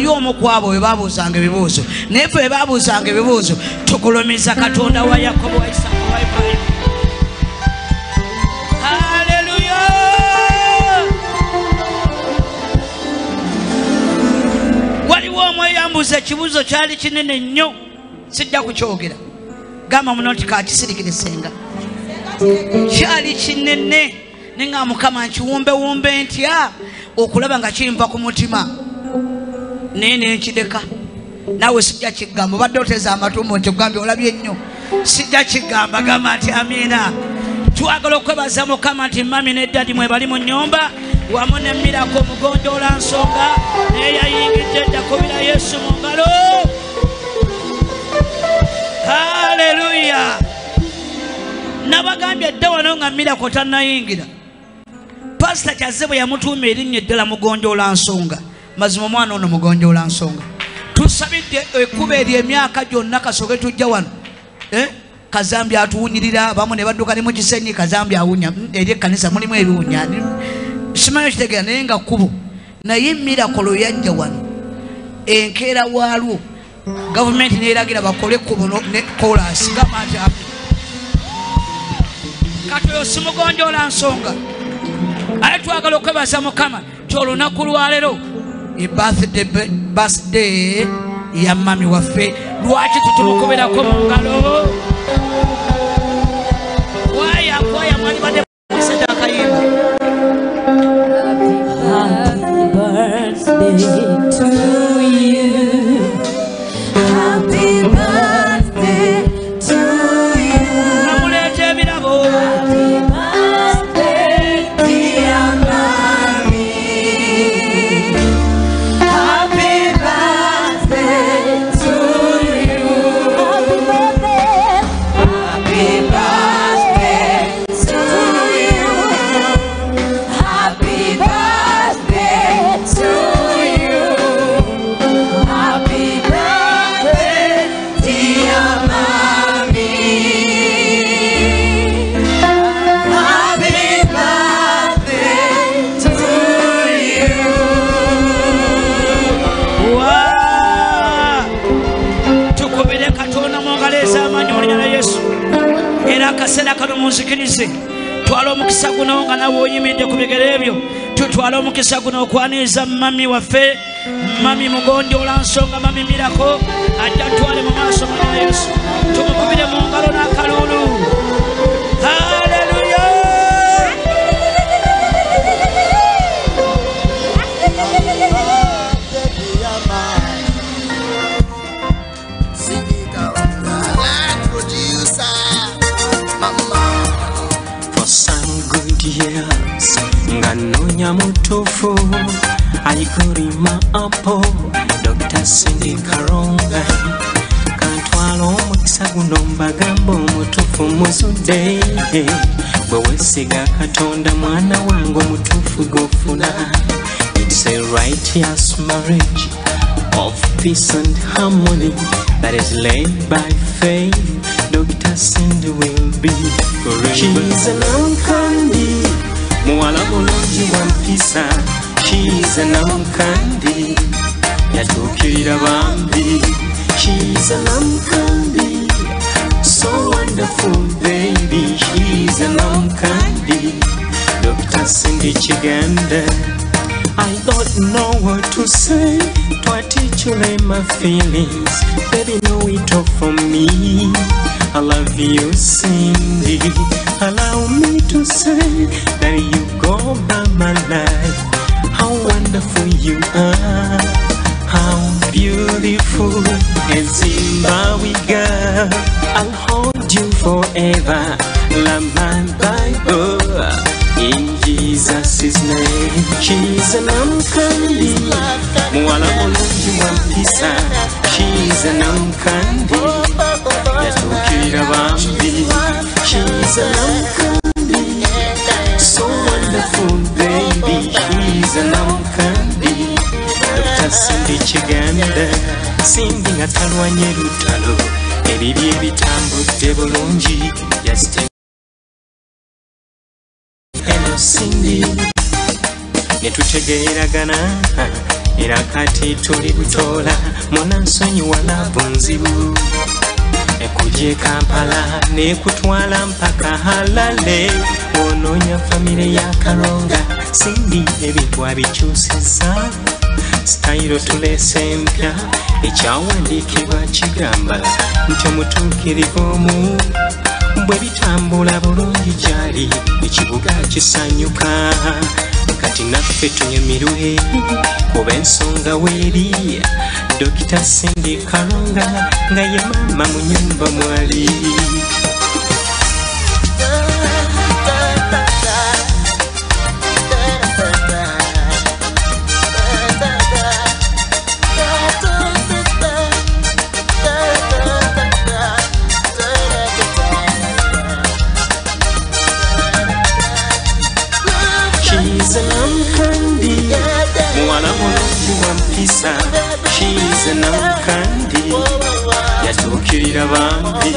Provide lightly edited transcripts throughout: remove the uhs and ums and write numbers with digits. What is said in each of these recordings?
tewali omu kwabo we babuuzanga ebibuuzo naye ffe we babuuzanga ebibuuzo tukulumiza Katonda wa Yakobo wa Isaaka wa Ibrayimu. Haleluya. Waliwo omweyambuza ekibuuzo kyali kinene nnyo sijja kukyogera gamba muno nti kakisirikiresenga kyali kinene nenga Mukama nkiwumbewumbe ntya okulaba nga kimpa ku mutima naye nenkideka naawe sijja kigamba obadde oteza amatumbo nti ogambye olabye nnyo sijja kigamba gamba nti amiina. Twagala okwebaza Mukama nti mami ne dadi mwe bali mu nnyumba wamu ne Mirako Mugonjoola Nsonga naye yayingidde dda kubira Yesu mu ngalo. Haleluya. Nabagambye dda wano nga Mirako tannayingira Pastor Kyaze bwe yamutuuma erinnya eddala Mugonjoola Nsonga. Mazima omwana ono Mugonjoola Nsonga tusabidde ekkuba eri emyaka gyonna kasoke tujja wano Kazambi atuwunyirira bamu ne badduka ne mu Kisenyi Kazambi awunya eri ekkanisa mulimu ebiwunya simanyi kitegera naye nga kkubo naye Miracle yajja wano enkeera waalwo gavumenti neeragira bakole ekkubo ne kolasi gamba nti kati oyo si Mugonjoola Nsonga. Aye twagala okwebaza Mukama ti olunaku lwaleero birthday ya mami waffe lwaki tutumukuberako mu ngalo waya mwali badde musajja akayimba happy birthday to you, happy birthday to you, namuleeta ebirabo akaseera kano munzikirize twala omukisa guno nga nawe oyimidde ku bigere ebyo tutwala omukisa guno okwaniriza mami waffe mami Mugonjoola Nsonga mami Miracle ajja twale mu maaso mwana Yesu tumukubire mu ngalo n'akalulu. Haleluya. Years nganonya mutufu alikulima apo Dr. Cindy Karonga kantwala omukisa guno mbagamba omutufu muzudde bwe wesiga Katonda mwana wange omutufu gofuna. It's a righteous marriage of peace and harmony that is led by faith. Dr. Cindy will be forever. She's an unkandi muwala mulungi wa mpisa. She's an unkandi yatuukirira bambi. She's an unkandi so wonderful baby. She's an unkandi Dr. Cindy Kiganda. I don't know what to say to articulate my feelings. Baby, know it all for me. I love you, Cindy. Allow me to say that you go by my life. How wonderful you are, how beautiful a Zimbabwe girl. I'll hold you forever, like my Bible. In Jesus' name. She's an unkandi muwala mulungi wa mpisa. She's an unkandi yatuukirira bambi. She's an unkandi so wonderful baby. She's an unkandi Dr. Cindy Kiganda. Cindy nga talwanye lutalo ebibi ebitambudde bulungi. Hello Cindy, netutegeeragana era kati tuli butoola munansonyiwa laavu nzibu ekujja Kampala nekutwala mpaka Halale onoonya famire ya Karonga Cindy ebintu abikyusiza sitayiro tuleese empya ekyawandiikibwa kigamba nti omutuukirivu omu bwe bitambula bulungi gyali ekibuga kisanyuka kati naffe tunyumirwe kuba ensonga weeri Dokita Cindy Karonga nga ye maama mu nnyumba mwali She's a namkandi yatukirira bambi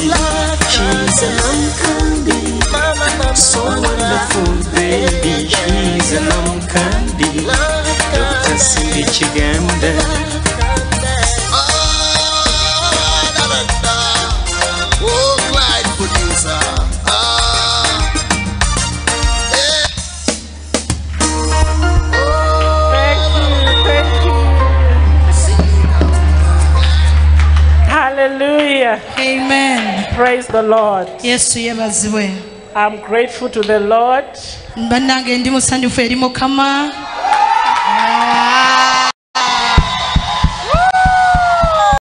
She's a namkandi so wonderful baby She's a namkandi Dr. Cindy Kiganda Oh, Clyde producer Hallelujah. Amen. Praise the Lord. Yesu yebazibwe. I'm grateful to the Lord bannange ndi musanyufu eri Mukama